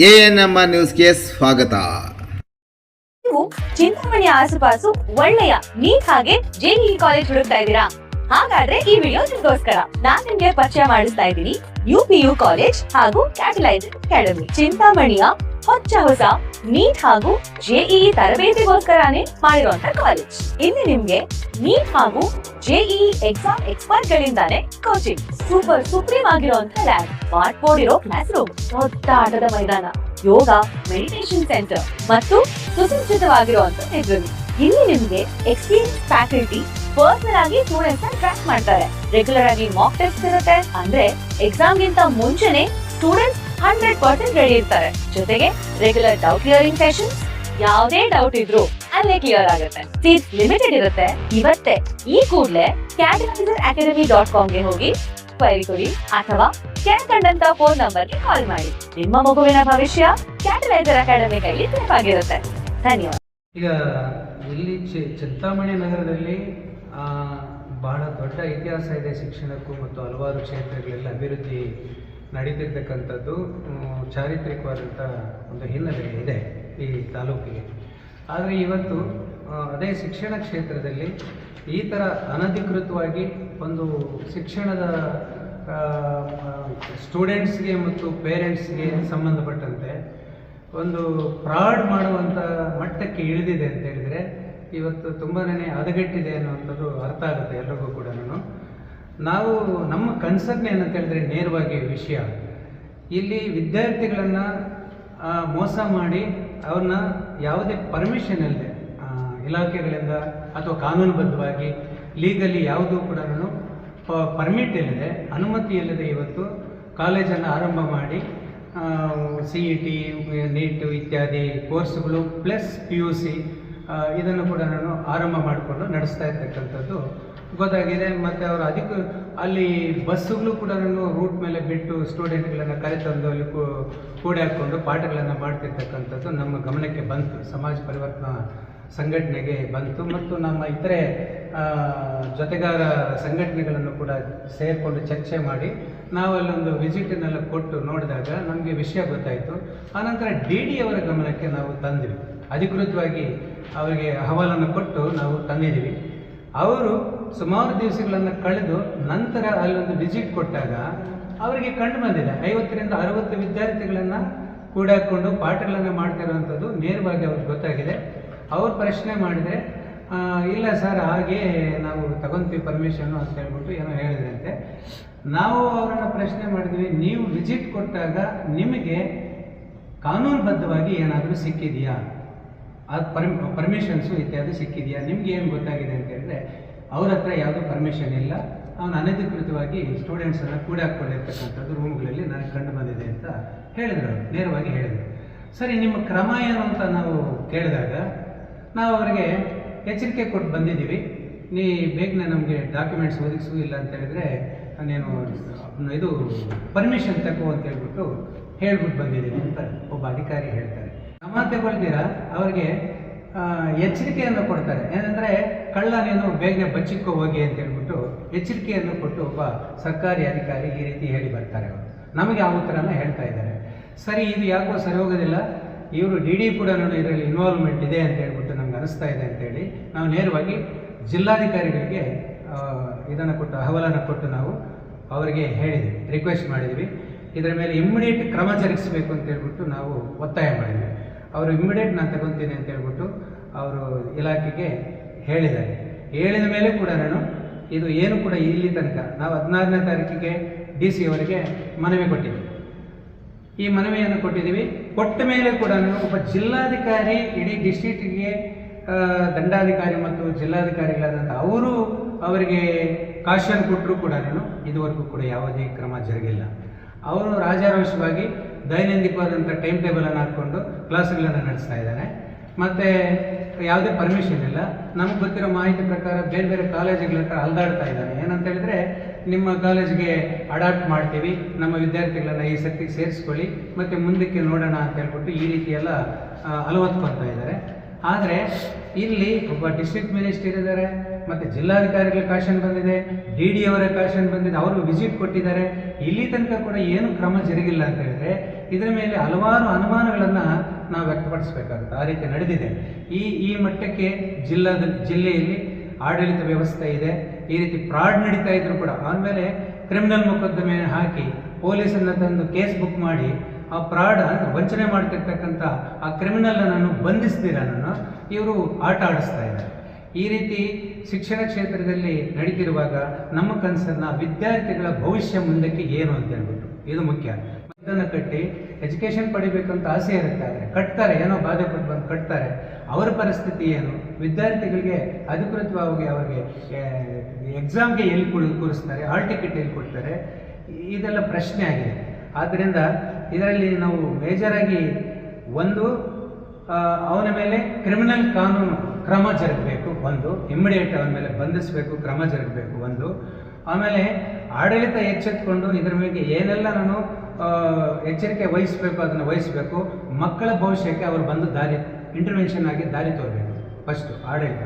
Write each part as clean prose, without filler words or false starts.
ANMR ನ್ಯೂಸ್ಗೆ ಸ್ವಾಗತ. ನೀವು ಚಿಂತಾಮಣಿಯ ಆಸುಪಾಸು ಒಳ್ಳೆಯ ನೀಟ್ ಹಾಗೆ ಜೆಇಇ ಕಾಲೇಜ್ ಹುಡುಕ್ತಾ ಇದ್ದೀರಾ? ಹಾಗಾದ್ರೆ ಈ ವಿಡಿಯೋ ನಿಮಗೋಸ್ಕರ. ನಾನ್ ನಿಮ್ಗೆ ಪರಿಚಯ ಮಾಡಿಸ್ತಾ ಇದ್ದೀನಿ UPU ಕಾಲೇಜ್ ಹಾಗೂ ಕ್ಯಾಟಲೈಸರ್ ಅಕಾಡೆಮಿ. ಚಿಂತಾಮಣಿಯ ಹೊಸ ನೀಟ್ ಹಾಗೂ ಜೆಇಇ ತರಬೇತಿಗೋಸ್ಕರನೇ ಮಾಡಿರುವಂತ ಕಾಲೇಜ್. ಇಲ್ಲಿ ನಿಮ್ಗೆ ನೀಟ್ ಹಾಗೂ ಜೆಇಇ ಎಕ್ಸಾಮ್ ಎಕ್ಸ್ಪರ್ಟ್ ಗಳಿಂದಾನೇ ಕೋಚಿಂಗ್, ಸೂಪರ್ ಸುಪ್ರೀಂ ಆಗಿರುವಂತ ಲ್ಯಾಬ್, ಸ್ಮಾರ್ಟ್ ಬೋರ್ಡ್ ಇರೋ ಕ್ಲಾಸ್ ರೂಮ್, ದೊಡ್ಡ ಆಟದ ಮೈದಾನ, ಯೋಗ, ಮೆಡಿಟೇಷನ್ ಸೆಂಟರ್ ಮತ್ತು ಸುಸಜ್ಜಿತವಾಗಿರುವಂತ ಲೈಬ್ರರಿ. ಇಲ್ಲಿ ನಿಮ್ಗೆ ಎಕ್ಸ್ಪೀರಿಯನ್ಸ್ ಫ್ಯಾಕಲ್ಟಿ ಪರ್ಸನಲ್ ಆಗಿ ಸ್ಟೂಡೆಂಟ್ಸ್ ನ ಟ್ರ್ಯಾಕ್ ಮಾಡ್ತಾರೆ. ರೆಗ್ಯುಲರ್ ಆಗಿ ಮಾಕ್ ಟೆಸ್ಟ್ ಇರುತ್ತೆ, ಅಂದ್ರೆ ಎಕ್ಸಾಮ್ ಗಿಂತ ಮುಂಚೆನೆ ಸ್ಟೂಡೆಂಟ್ಸ್ 100% ರೆಡಿ ಇರ್ತಾರೆ. ಜೊತೆಗೆ ರೆಗ್ಯುಲರ್ ಡೌಟ್ ಕ್ಲಿಯರಿಂಗ್ ಸೆಷನ್ಸ್, ಯಾವುದೇ ಡೌಟ್ ಇದ್ರು ಅಲ್ಲೇ ಕ್ಲಿಯರ್ ಆಗುತ್ತೆ. ಸೀಟ್ ಲಿಮಿಟೆಡ್ ಇರುತ್ತೆ. ಇವತ್ತೇ ಈ ಕೂಡಲೇ catalyzeracademy.com ಗೆ ಹೋಗಿ ಕ್ವೈರಿ ಕೊಡಿ ಅಥವಾ ಕೆಳಕಂಡಂತ ಫೋನ್ ನಂಬರ್ಗೆ ಕಾಲ್ ಮಾಡಿ. ನಿಮ್ಮ ಮಗುವಿನ ಭವಿಷ್ಯ ಕ್ಯಾಟಲೈಸರ್ ಅಕಾಡೆಮಿ ಕೈಲಿ ಸೇಫ್ ಆಗಿರುತ್ತೆ. ಧನ್ಯವಾದ. ಈಗ ಇಲ್ಲಿ ಚಿಂತಾಮಣಿ ನಗರದಲ್ಲಿ ಬಹಳ ದೊಡ್ಡ ಇತಿಹಾಸ ಇದೆ ಶಿಕ್ಷಣಕ್ಕೂ, ಮತ್ತು ಹಲವಾರು ಕ್ಷೇತ್ರಗಳಲ್ಲಿ ಅಭಿವೃದ್ಧಿ ನಡೀತಿರ್ತಕ್ಕಂಥದ್ದು ಚಾರಿತ್ರಿಕವಾದಂಥ ಒಂದು ಹಿನ್ನೆಲೆ ಇದೆ ಈ ತಾಲೂಕಿಗೆ. ಆದರೆ ಇವತ್ತು ಅದೇ ಶಿಕ್ಷಣ ಕ್ಷೇತ್ರದಲ್ಲಿ ಈ ಥರ ಅನಧಿಕೃತವಾಗಿ ಒಂದು ಶಿಕ್ಷಣದ ಸ್ಟೂಡೆಂಟ್ಸ್ಗೆ ಮತ್ತು ಪೇರೆಂಟ್ಸ್ಗೆ ಸಂಬಂಧಪಟ್ಟಂತೆ ಒಂದು ಫ್ರಾಡ್ ಮಾಡುವಂಥ ಮಟ್ಟಕ್ಕೆ ಇಳಿದಿದೆ ಅಂತ ಹೇಳಿದರೆ ಇವತ್ತು ತುಂಬಾ ಹದಗೆಟ್ಟಿದೆ ಅನ್ನುವಂಥದ್ದು ಅರ್ಥ ಆಗುತ್ತೆ ಎಲ್ರಿಗೂ ಕೂಡ. ನಾವು ನಮ್ಮ ಕನ್ಸರ್ನ್ ಏನಂತ ಹೇಳಿದ್ರೆ ನೇರವಾಗಿ ವಿಷಯ, ಇಲ್ಲಿ ವಿದ್ಯಾರ್ಥಿಗಳನ್ನು ಮೋಸ ಮಾಡಿ ಅವ್ರನ್ನ ಯಾವುದೇ ಪರ್ಮಿಷನ್ ಇಲ್ಲದೆ ಇಲಾಖೆಗಳಿಂದ ಅಥವಾ ಕಾನೂನುಬದ್ಧವಾಗಿ ಲೀಗಲಿ ಯಾವುದೂ ಕೂಡ ಪರ್ಮಿಟ್ ಇಲ್ಲದೆ, ಅನುಮತಿ ಇಲ್ಲದೆ ಇವತ್ತು ಕಾಲೇಜನ್ನು ಆರಂಭ ಮಾಡಿ CET, ನೀಟ್ ಇತ್ಯಾದಿ ಕೋರ್ಸ್ಗಳು ಪ್ಲಸ್ PUC ಇದನ್ನು ಕೂಡ ಆರಂಭ ಮಾಡಿಕೊಂಡು ನಡೆಸ್ತಾ ಇರ್ತಕ್ಕಂಥದ್ದು ಗೊತ್ತಾಗಿದೆ. ಮತ್ತು ಅವರು ಅಲ್ಲಿ ಬಸ್ಸುಗಳು ಕೂಡ ರೂಟ್ ಮೇಲೆ ಬಿಟ್ಟು ಸ್ಟೂಡೆಂಟ್ಗಳನ್ನು ಕರೆತಂದು ಅಲ್ಲಿ ಕೂಡಿ ಹಾಕ್ಕೊಂಡು ಪಾಠಗಳನ್ನು ಮಾಡ್ತಿರ್ತಕ್ಕಂಥದ್ದು ನಮ್ಮ ಗಮನಕ್ಕೆ ಬಂತು, ಸಮಾಜ ಪರಿವರ್ತನಾ ಸಂಘಟನೆಗೆ ಬಂತು. ಮತ್ತು ನಮ್ಮ ಇತರೆ ಜೊತೆಗಾರ ಸಂಘಟನೆಗಳನ್ನು ಕೂಡ ಸೇರಿಕೊಂಡು ಚರ್ಚೆ ಮಾಡಿ ನಾವು ಅಲ್ಲೊಂದು ವಿಸಿಟನ್ನೆಲ್ಲ ಕೊಟ್ಟು ನೋಡಿದಾಗ ನಮಗೆ ವಿಷಯ ಗೊತ್ತಾಯಿತು. ಆನಂತರ DD ಅವರ ಗಮನಕ್ಕೆ ನಾವು ತಂದಿವಿ, ಅಧಿಕೃತವಾಗಿ ಅವರಿಗೆ ಅಹವಾಲನ್ನು ಕೊಟ್ಟು ನಾವು ತಂದಿದ್ದೀವಿ. ಅವರು ಸುಮಾರು ದಿವಸಗಳನ್ನು ಕಳೆದು ನಂತರ ಅಲ್ಲೊಂದು ವಿಸಿಟ್ ಕೊಟ್ಟಾಗ ಅವರಿಗೆ ಕಂಡು ಬಂದಿದೆ 50 ರಿಂದ 60 ವಿದ್ಯಾರ್ಥಿಗಳನ್ನು ಕೂಡಾಕೊಂಡು ಪಾಠಗಳನ್ನು ಮಾಡ್ತಿರುವಂಥದ್ದು ನೇರವಾಗಿ ಅವ್ರಿಗೆ ಗೊತ್ತಾಗಿದೆ. ಅವ್ರು ಪ್ರಶ್ನೆ ಮಾಡಿದರೆ ಇಲ್ಲ ಸರ್, ಹಾಗೆ ನಾವು ತಗೊಂತೀವಿ ಪರ್ಮಿಷನ್ನು ಅಂತ ಹೇಳ್ಬಿಟ್ಟು ಏನೋ ಹೇಳಿದ್ರಂತೆ. ನಾವು ಅವರನ್ನು ಪ್ರಶ್ನೆ ಮಾಡಿದ್ವಿ, ನೀವು ವಿಸಿಟ್ ಕೊಟ್ಟಾಗ ನಿಮಗೆ ಕಾನೂನುಬದ್ಧವಾಗಿ ಏನಾದರೂ ಸಿಕ್ಕಿದೆಯಾ, ಅದು ಪರ್ಮಿಷನ್ಸು ಇತ್ಯಾದಿ ಸಿಕ್ಕಿದೆಯಾ, ನಿಮ್ಗೆ ಏನು ಗೊತ್ತಾಗಿದೆ ಅಂತ ಹೇಳಿದ್ರೆ ಅವ್ರ ಹತ್ರ ಯಾವುದೂ ಪರ್ಮಿಷನ್ ಇಲ್ಲ, ಅವನು ಅನಧಿಕೃತವಾಗಿ ಸ್ಟೂಡೆಂಟ್ಸನ್ನು ಕೂಡಿ ಹಾಕ್ಕೊಂಡಿರ್ತಕ್ಕಂಥದ್ದು ರೂಮ್ಗಳಲ್ಲಿ ನನಗೆ ಕಂಡು ಬಂದಿದೆ ಅಂತ ಹೇಳಿದ್ರು. ನೇರವಾಗಿ ಹೇಳಿದರು. ಸರಿ, ನಿಮ್ಮ ಕ್ರಮ ಏನು ಅಂತ ನಾವು ಕೇಳಿದಾಗ ನಾವು ಅವರಿಗೆ ಎಚ್ಚರಿಕೆ ಕೊಟ್ಟು ಬಂದಿದ್ದೀವಿ, ನೀ ಬೇಗನೆ ನಮಗೆ ಡಾಕ್ಯುಮೆಂಟ್ಸ್ ಒದಗಿಸು, ಇಲ್ಲ ಅಂತ ಹೇಳಿದ್ರೆ ನೀನು ಇದು ಪರ್ಮಿಷನ್ ತಗೋ ಅಂತ ಹೇಳ್ಬಿಟ್ಟು ಬಂದಿದ್ದೀನಿ ಅಂತ ಒಬ್ಬ ಅಧಿಕಾರಿ ಹೇಳ್ತಾರೆ. ಕ್ರಮ ತಗೊಳ್ತೀರಾ ಅವರಿಗೆ ಎಚ್ಚರಿಕೆಯನ್ನು ಕೊಡ್ತಾರೆ. ಏನಂದರೆ ಕಳ್ಳ ನೀನು ಬೇಗನೆ ಬಚ್ಚಿಕ್ಕೋ ಹೋಗಿ ಅಂತ ಹೇಳ್ಬಿಟ್ಟು ಎಚ್ಚರಿಕೆಯನ್ನು ಕೊಟ್ಟು ಒಬ್ಬ ಸರ್ಕಾರಿ ಅಧಿಕಾರಿ ಈ ರೀತಿ ಹೇಳಿ ಬರ್ತಾರೆ. ಅವರು ನಮಗೆ ಆ ಉತ್ತರನ ಹೇಳ್ತಾ ಇದ್ದಾರೆ. ಸರಿ, ಇದು ಯಾಕೋ ಸರಿ ಹೋಗೋದಿಲ್ಲ, ಇವರು DD ಕೂಡ ಇದರಲ್ಲಿ ಇನ್ವಾಲ್ವ್ಮೆಂಟ್ ಇದೆ ಅಂತ ಹೇಳ್ಬಿಟ್ಟು ನಮ್ಗೆ ಅನಿಸ್ತಾ ಇದೆ ಅಂತೇಳಿ ನಾವು ನೇರವಾಗಿ ಜಿಲ್ಲಾಧಿಕಾರಿಗಳಿಗೆ ಇದನ್ನು ಕೊಟ್ಟು ಅಹವಾಲನ್ನು ಕೊಟ್ಟು ನಾವು ಅವರಿಗೆ ಹೇಳಿದ್ವಿ, ರಿಕ್ವೆಸ್ಟ್ ಮಾಡಿದ್ವಿ. ಇದರ ಮೇಲೆ ಇಮ್ಮಿಡಿಯೇಟ್ ಕ್ರಮ ಜರುಗಿಸಬೇಕು ಅಂತ ಹೇಳ್ಬಿಟ್ಟು ನಾವು ಒತ್ತಾಯ ಮಾಡಿದ್ವಿ. ಅವರು ಇಮ್ಮಿಡಿಯೇಟ್ ನಾನು ತಗೊತೀನಿ ಅಂತ ಹೇಳ್ಬಿಟ್ಟು ಅವರು ಇಲಾಖೆಗೆ ಹೇಳಿದ್ದಾರೆ. ಹೇಳಿದ ಮೇಲೆ ಕೂಡ ಇದು ಏನು ಕೂಡ ಇಲ್ಲಿ ತನಕ ನಾವು 16ನೇ ತಾರೀಕಿಗೆ DC ಅವರಿಗೆ ಮನವಿ ಕೊಟ್ಟಿದ್ವಿ. ಈ ಮನವಿಯನ್ನು ಕೊಟ್ಟಿದ್ದೀವಿ. ಕೊಟ್ಟ ಮೇಲೆ ಕೂಡ ಒಬ್ಬ ಜಿಲ್ಲಾಧಿಕಾರಿ ಇಡೀ ಡಿಸ್ಟ್ರಿಕ್ಟಿಗೆ ದಂಡಾಧಿಕಾರಿ ಮತ್ತು ಜಿಲ್ಲಾಧಿಕಾರಿಗಳಾದಂಥ ಅವರು ಅವರಿಗೆ ಕಾಶನ್ ಕೊಟ್ಟರು ಕೂಡ ಇದುವರೆಗೂ ಕೂಡ ಯಾವುದೇ ಕ್ರಮ ಜರುಗಿಲ್ಲ. ಅವರು ರಾಜಾರೋಷವಾಗಿ ದೈನಂದಿಕವಾದಂಥ ಟೈಮ್ ಟೇಬಲನ್ನು ಹಾಕ್ಕೊಂಡು ಕ್ಲಾಸ್ಗಳನ್ನು ನಡೆಸ್ತಾ ಇದ್ದಾನೆ. ಮತ್ತು ಯಾವುದೇ ಪರ್ಮಿಷನ್ ಇಲ್ಲ. ನಮಗೆ ಗೊತ್ತಿರೋ ಮಾಹಿತಿ ಪ್ರಕಾರ ಬೇರೆ ಬೇರೆ ಕಾಲೇಜುಗಳ ಹತ್ರ ಅಲ್ದಾಡ್ತಾ ಇದ್ದಾನೆ. ಏನಂತ ಹೇಳಿದ್ರೆ, ನಿಮ್ಮ ಕಾಲೇಜಿಗೆ ಅಡಾಪ್ಟ್ ಮಾಡ್ತೀವಿ, ನಮ್ಮ ವಿದ್ಯಾರ್ಥಿಗಳನ್ನು ಈ ಸರ್ತಿಗೆ ಸೇರಿಸ್ಕೊಳ್ಳಿ, ಮತ್ತು ಮುಂದಕ್ಕೆ ನೋಡೋಣ ಅಂತ ಹೇಳ್ಬಿಟ್ಟು ಈ ರೀತಿ ಎಲ್ಲ ಅಲವತ್ಕೊಳ್ತಾ ಇದ್ದಾರೆ. ಆದರೆ ಇಲ್ಲಿ ಒಬ್ಬ ಡಿಸ್ಟ್ರಿಕ್ಟ್ ಮಿನಿಸ್ಟರ್ ಇದ್ದಾರೆ, ಮತ್ತು ಜಿಲ್ಲಾಧಿಕಾರಿಗಳ ಕಾಶನ್ ಬಂದಿದೆ, DD ಅವರ ಕಾಶನ್ ಬಂದಿದೆ, ಅವರು ವಿಸಿಟ್ ಕೊಟ್ಟಿದ್ದಾರೆ. ಇಲ್ಲಿ ತನಕ ಕೂಡ ಏನು ಕ್ರಮ ಜರುಗಿಲ್ಲ ಅಂತ ಹೇಳಿದ್ರೆ ಇದರ ಮೇಲೆ ಹಲವಾರು ಅನುಮಾನಗಳನ್ನು ನಾವು ವ್ಯಕ್ತಪಡಿಸಬೇಕಾಗುತ್ತೆ. ಆ ರೀತಿ ನಡೆದಿದೆ. ಈ ಮಟ್ಟಕ್ಕೆ ಜಿಲ್ಲೆಯಲ್ಲಿ ಆಡಳಿತ ವ್ಯವಸ್ಥೆ ಇದೆ. ಈ ರೀತಿ ಫ್ರಾಡ್ ನಡೀತಾ ಇದ್ರು ಕೂಡ ಆಮೇಲೆ ಕ್ರಿಮಿನಲ್ ಮೊಕದ್ದಮೆ ಹಾಕಿ ಪೊಲೀಸನ್ನ ತಂದು ಕೇಸ್ ಬುಕ್ ಮಾಡಿ ಆ ಫ್ರಾಡ್ ವಂಚನೆ ಮಾಡ್ತಿರ್ತಕ್ಕಂಥ ಆ ಕ್ರಿಮಿನಲ್ ಬಂಧಿಸ್ತೀರ ಇವರು ಆಟ ಆಡಿಸ್ತಾ ಇದ್ದಾರೆ. ಈ ರೀತಿ ಶಿಕ್ಷಣ ಕ್ಷೇತ್ರದಲ್ಲಿ ನಡೀತಿರುವಾಗ ನಮ್ಮ ಕನಸನ್ನ ವಿದ್ಯಾರ್ಥಿಗಳ ಭವಿಷ್ಯ ಮುಂದಕ್ಕೆ ಏನು ಅಂತ ಹೇಳ್ಬಿಟ್ಟು ಇದು ಮುಖ್ಯ. ಇದನ್ನು ಕಟ್ಟಿ ಎಜುಕೇಷನ್ ಪಡಿಬೇಕಂತ ಆಸೆ ಇರುತ್ತೆ, ಆದರೆ ಕಟ್ತಾರೆ, ಏನೋ ಬಾಧೆ ಪಟ್ಟು ಬಂದು ಕಟ್ತಾರೆ. ಅವರ ಪರಿಸ್ಥಿತಿ ಏನು? ವಿದ್ಯಾರ್ಥಿಗಳಿಗೆ ಅಧಿಕೃತವಾಗಿ ಅವರಿಗೆ ಎಕ್ಸಾಮ್ಗೆ ಎಲ್ಲಿ ಕೂರಿಸ್ತಾರೆ, ಹಾಲ್ ಟಿಕೆಟ್ ಎಲ್ಲಿ ಕೊಡ್ತಾರೆ, ಇದೆಲ್ಲ ಪ್ರಶ್ನೆ ಆಗಿದೆ. ಆದ್ದರಿಂದ ಇದರಲ್ಲಿ ನಾವು ಮೇಜರಾಗಿ ಒಂದು ಅವನ ಮೇಲೆ ಕ್ರಿಮಿನಲ್ ಕಾನೂನು ಕ್ರಮ ಜರುಗಬೇಕು, ಒಂದು ಇಮ್ಮಿಡಿಯೇಟ್ ಅವನ ಮೇಲೆ ಬಂಧಿಸಬೇಕು, ಕ್ರಮ ಜರುಗಬೇಕು ಒಂದು. ಆಮೇಲೆ ಆಡಳಿತ ಎಚ್ಚೆತ್ತುಕೊಂಡು ಇದರ ಮೇಲೆ ಏನೆಲ್ಲ ನಾನು ಎಚ್ಚರಿಕೆ ವಹಿಸಬೇಕು ಅದನ್ನು ವಹಿಸಬೇಕು. ಮಕ್ಕಳ ಭವಿಷ್ಯಕ್ಕೆ ಅವರು ಬಂದು ಇಂಟರ್ವೆನ್ಷನ್ ಆಗಿ ದಾರಿ ತೋರಬೇಕು. ಫಸ್ಟು ಆಡಳಿತ,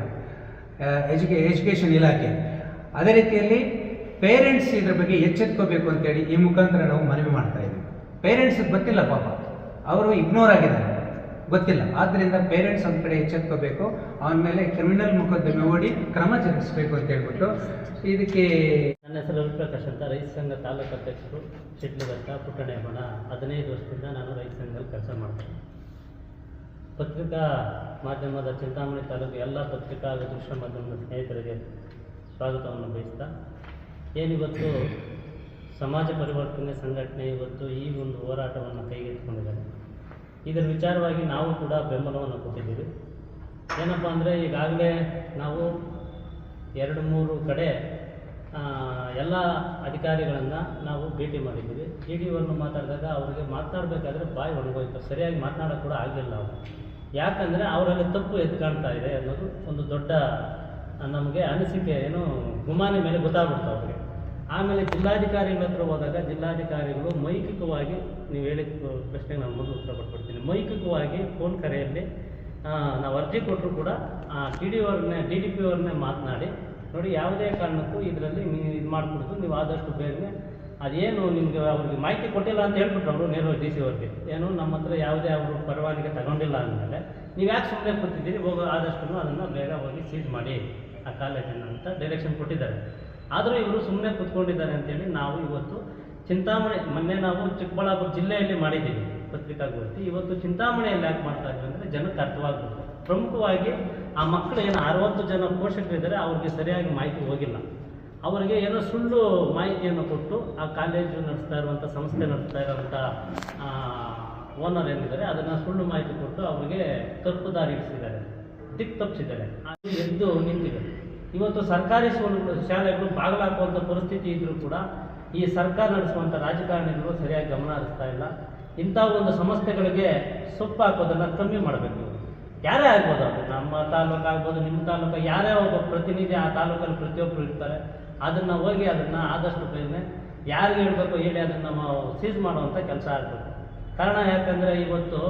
ಎಜುಕೇಷನ್ ಇಲಾಖೆ. ಅದೇ ರೀತಿಯಲ್ಲಿ ಪೇರೆಂಟ್ಸ್ ಇದ್ರ ಬಗ್ಗೆ ಎಚ್ಚೆತ್ಕೋಬೇಕು ಅಂತೇಳಿ ಈ ಮುಖಾಂತರ ನಾವು ಮನವಿ ಮಾಡ್ತಾ ಇದ್ದೀವಿ. ಪೇರೆಂಟ್ಸ್ಗೆ ಗೊತ್ತಿಲ್ಲ ಪಾಪ, ಅವರು ಇಗ್ನೋರ್ ಆಗಿದ್ದಾರೆ, ಗೊತ್ತಿಲ್ಲ. ಆದ್ದರಿಂದ ಪೇರೆಂಟ್ಸ್ ಒಂದು ಕಡೆ ಎಚ್ಚೆತ್ಕೋಬೇಕು, ಅವನ ಮೇಲೆ ಕ್ರಿಮಿನಲ್ ಮೊಕದ್ದಮೆ ಹೂಡಿ ಕ್ರಮ ಜರುಗಿಸಬೇಕು ಅಂತ ಹೇಳ್ಬಿಟ್ಟು ಇದಕ್ಕೆ. ನನ್ನ ಹೆಸರು ರವಿಪ್ರಕಾಶ್ ಅಂತ, ರೈತ ಸಂಘ ತಾಲೂಕು ಅಧ್ಯಕ್ಷರು, ಶಿಡ್ಲಘಟ್ಟ, ಪುಟ್ಟಣೆಬಣ. 15 ವರ್ಷದಿಂದ ನಾನು ರೈತ ಸಂಘದಲ್ಲಿ ಕೆಲಸ ಮಾಡ್ತೇನೆ. ಪತ್ರಿಕಾ ಮಾಧ್ಯಮದ ಚಿಂತಾಮಣಿ ತಾಲೂಕು ಎಲ್ಲ ಪತ್ರಿಕಾ ಹಾಗೂ ದೃಶ್ಯ ಮಾಧ್ಯಮದ ಸ್ನೇಹಿತರಿಗೆ ಸ್ವಾಗತವನ್ನು ಬಯಸ್ತಾ, ಏನಿವತ್ತು ಸಮಾಜ ಪರಿವರ್ತನೆ ಸಂಘಟನೆ ಇವತ್ತು ಈ ಒಂದು ಹೋರಾಟವನ್ನು ಕೈಗೆತ್ತಿಕೊಂಡಿದ್ದಾರೆ. ಇದರ ವಿಚಾರವಾಗಿ ನಾವು ಕೂಡ ಬೆಂಬಲವನ್ನು ಕೊಟ್ಟಿದ್ದೀವಿ. ಏನಪ್ಪ ಅಂದರೆ, ಈಗಾಗಲೇ ನಾವು 2-3 ಕಡೆ ಎಲ್ಲ ಅಧಿಕಾರಿಗಳನ್ನು ನಾವು ಭೇಟಿ ಮಾಡಿದ್ದೀವಿ. ಡಿ.ಡಿ.ಒನ್ನು ಮಾತಾಡಿದಾಗ ಅವರಿಗೆ ಮಾತನಾಡಬೇಕಾದ್ರೆ ಬಾಯಿ ಒಣಗೋಯ್ತು, ಸರಿಯಾಗಿ ಮಾತನಾಡೋಕ್ಕೆ ಕೂಡ ಆಗಲಿಲ್ಲ ಅವರು. ಯಾಕಂದರೆ ಅವರಲ್ಲಿ ತಪ್ಪು ಎದ್ದು ಕಾಣ್ತಾ ಇದೆ ಅನ್ನೋದು ಒಂದು ದೊಡ್ಡ ನಮಗೆ ಅನಿಸಿಕೆ, ಏನು ಗುಮಾನಿ ಮೇಲೆ ಗೊತ್ತಾಗ್ಬಿಡ್ತು ಅವರಿಗೆ. ಆಮೇಲೆ ಜಿಲ್ಲಾಧಿಕಾರಿಗಳ ಹತ್ರ ಹೋದಾಗ ಜಿಲ್ಲಾಧಿಕಾರಿಗಳು ಮೌಖಿಕವಾಗಿ, ನೀವು ಹೇಳಿದ ಪ್ರಶ್ನೆಗೆ ನಾನು ಮೊದಲು ಉತ್ತರ ಕೊಟ್ಬಿಡ್ತೀನಿ, ಮೌಖಿಕವಾಗಿ ಫೋನ್ ಕರೆಯಲ್ಲಿ ನಾವು ಅರ್ಜಿ ಕೊಟ್ಟರು ಕೂಡ ಡಿ.ಡಿ.ಪಿ ಅವ್ರನ್ನೇ ಮಾತನಾಡಿ, ನೋಡಿ ಯಾವುದೇ ಕಾರಣಕ್ಕೂ ಇದರಲ್ಲಿ ನೀವು ಇದು ಮಾಡಿಕೊಡ್ತು, ನೀವು ಆದಷ್ಟು ಬೇಗನೆ ಅದೇನು ನಿಮಗೆ ಅವ್ರಿಗೆ ಮಾಹಿತಿ ಕೊಟ್ಟಿಲ್ಲ ಅಂತ ಹೇಳ್ಬಿಟ್ರು ಅವರು ನೇರವಾಗಿ ಡಿ.ಸಿ ಅವ್ರಿಗೆ. ಏನು ನಮ್ಮ ಹತ್ರ ಯಾವುದೇ ಅವರು ಪರವಾನಿಗೆ ತಗೊಂಡಿಲ್ಲ ಅಂದಮೇಲೆ ನೀವು ಯಾಕೆ ಸುಮ್ಮನೆ ಕೂತಿದ್ದೀರಿ, ಹೋಗೋ ಆದಷ್ಟು ಅದನ್ನು ಬೇಗ ಹೋಗಿ ಸೀಜ್ ಮಾಡಿ ಆ ಕಾಲೇಜನ್ನು ಅಂತ ಡೈರೆಕ್ಷನ್ ಕೊಟ್ಟಿದ್ದಾರೆ. ಆದರೂ ಇವರು ಸುಮ್ಮನೆ ಕೂತ್ಕೊಂಡಿದ್ದಾರೆ ಅಂತೇಳಿ ನಾವು ಇವತ್ತು ಮೊನ್ನೆ ನಾವು ಚಿಕ್ಕಬಳ್ಳಾಪುರ ಜಿಲ್ಲೆಯಲ್ಲಿ ಮಾಡಿದ್ದೀವಿ ಪತ್ರಿಕಾಗೋಷ್ಠಿ. ಇವತ್ತು ಚಿಂತಾಮಣಿಯಲ್ಲಿ ಯಾಕೆ ಮಾಡ್ತಾ ಇದ್ವಿ ಅಂದರೆ ಜನಕ್ಕೆ ಅರ್ಥವಾಗಬೇಕು. ಪ್ರಮುಖವಾಗಿ ಆ ಮಕ್ಕಳು ಏನು 60 ಜನ ಪೋಷಕರಿದ್ದಾರೆ, ಅವ್ರಿಗೆ ಸರಿಯಾಗಿ ಮಾಹಿತಿ ಹೋಗಿಲ್ಲ. ಅವರಿಗೆ ಏನೋ ಸುಳ್ಳು ಮಾಹಿತಿಯನ್ನು ಕೊಟ್ಟು ಆ ಕಾಲೇಜು ನಡೆಸ್ತಾ ಇರುವಂಥ ಸಂಸ್ಥೆ ನಡೆಸ್ತಾ ಇರುವಂಥ ಓನರ್ ಏನಿದ್ದಾರೆ ಅದನ್ನು ಸುಳ್ಳು ಮಾಹಿತಿ ಕೊಟ್ಟು ಅವರಿಗೆ ತಪ್ಪು ದಾರಿ ಇರಿಸಿದ್ದಾರೆ, ದಿಕ್ಕು ತಪ್ಪಿಸಿದ್ದಾರೆ. ಅದು ಎದ್ದು ನಿಂತಿದೆ. ಇವತ್ತು ಸರ್ಕಾರಿ ಶಾಲೆಗಳು ಬಾಗಿಲಾಕುವಂಥ ಪರಿಸ್ಥಿತಿ ಇದ್ದರೂ ಕೂಡ ಈ ಸರ್ಕಾರ ನಡೆಸುವಂಥ ರಾಜಕಾರಣಿಗಳು ಸರಿಯಾಗಿ ಗಮನ ಹರಿಸ್ತಾ ಇಲ್ಲ. ಇಂಥ ಒಂದು ಸಮಸ್ಯೆಗಳಿಗೆ ಸೊಪ್ಪು ಹಾಕೋದನ್ನು ಕಮ್ಮಿ ಮಾಡಬೇಕು. ಯಾರೇ ಆಗ್ಬೋದು, ಅದು ನಮ್ಮ ತಾಲೂಕು ಆಗ್ಬೋದು, ನಿಮ್ಮ ತಾಲೂಕು, ಯಾರೇ ಒಬ್ಬ ಪ್ರತಿನಿಧಿ ಆ ತಾಲೂಕಲ್ಲಿ ಪ್ರತಿಯೊಬ್ಬರು ಇರ್ತಾರೆ. ಅದನ್ನು ಹೋಗಿ ಅದನ್ನು ಆದಷ್ಟು ಬೇಗನೆ ಯಾರಿಗೆ ಹೇಳಬೇಕು ಹೇಳಿ ಅದನ್ನು ನಾವು ಸೀಸ್ ಮಾಡುವಂಥ ಕೆಲಸ ಆಗಬೇಕು. ಕಾರಣ ಯಾಕಂದರೆ ಇವತ್ತು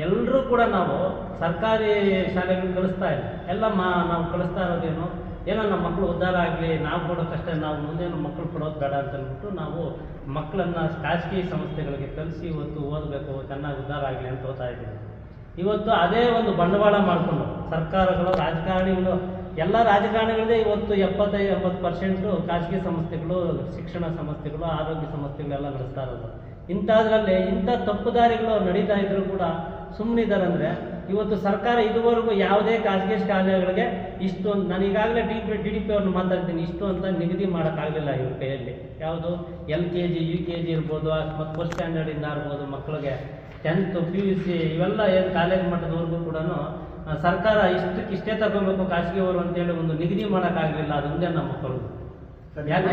ಎಲ್ಲರೂ ಕೂಡ ನಾವು ಸರ್ಕಾರಿ ಶಾಲೆಗಳಿಗೆ ಕಳಿಸ್ತಾ ಇಲ್ಲ, ಎಲ್ಲ ನಾವು ಕಳಿಸ್ತಾ ಇರೋದೇನು, ಏನೋ ನಮ್ಮ ಮಕ್ಕಳು ಉದ್ಧಾರ ಆಗಲಿ, ನಾವು ಕೊಡೋಕ್ಕಷ್ಟೇ, ನಾವು ಮುಂದೆ ನಮ್ಮ ಮಕ್ಕಳು ಕೊಡೋದು ಬೇಡ ಅಂತ ಅಂದ್ಬಿಟ್ಟು ನಾವು ಮಕ್ಕಳನ್ನು ಖಾಸಗಿ ಸಂಸ್ಥೆಗಳಿಗೆ ಕಲಿಸಿ ಇವತ್ತು ಓದಬೇಕು, ಚೆನ್ನಾಗಿ ಉದ್ಧಾರ ಆಗಲಿ ಅಂತ ಓದ್ತಾ ಇದ್ದೀವಿ. ಇವತ್ತು ಅದೇ ಒಂದು ಬಂಡವಾಳ ಮಾಡಿಕೊಂಡು ಸರ್ಕಾರಗಳು, ರಾಜಕಾರಣಿಗಳು, ಎಲ್ಲ ರಾಜಕಾರಣಿಗಳದೇ ಇವತ್ತು 75-80% ಖಾಸಗಿ ಸಂಸ್ಥೆಗಳು, ಶಿಕ್ಷಣ ಸಂಸ್ಥೆಗಳು, ಆರೋಗ್ಯ ಸಂಸ್ಥೆಗಳೆಲ್ಲ ನಡೆಸ್ತಾ ಇರೋದು. ಇಂಥದ್ರಲ್ಲಿ ಇಂಥ ತಪ್ಪುದಾರಿಗಳು ನಡೀತಾ ಇದ್ರೂ ಕೂಡ ಸುಮ್ಮನಿದ್ದಾರೆ. ಅಂದರೆ ಇವತ್ತು ಸರ್ಕಾರ ಇದುವರೆಗೂ ಯಾವುದೇ ಖಾಸಗಿ ಶಾಲೆಗಳಿಗೆ ಇಷ್ಟೊಂದು, ನಾನು ಈಗಾಗಲೇ ಡಿ.ಡಿ.ಪಿ ಅವ್ರನ್ನ ಮಾತಾಡ್ತೀನಿ, ಇಷ್ಟು ಅಂತ ನಿಗದಿ ಮಾಡೋಕ್ಕಾಗಲಿಲ್ಲ ಇವ್ರ ಕೈಯಲ್ಲಿ. ಯಾವುದು LKG UKG ಇರ್ಬೋದು, ಮತ್ತು ಫಸ್ಟ್ ಸ್ಟ್ಯಾಂಡರ್ಡಿಂದ ಇರ್ಬೋದು, ಮಕ್ಕಳಿಗೆ 10th PUC ಇವೆಲ್ಲ ಏನು ಕಾಲೇಜ್ ಮಟ್ಟದವರೆಗೂ ಕೂಡ ಸರ್ಕಾರ ಇಷ್ಟೇ ತಗೋಬೇಕು ಖಾಸಗಿಯವರು ಅಂತೇಳಿ ಒಂದು ನಿಗದಿ ಮಾಡೋಕ್ಕಾಗಲಿಲ್ಲ. ಅದೊಂದೇ ನಮ್ಮ ಮಕ್ಕಳು ಯಾಕೆ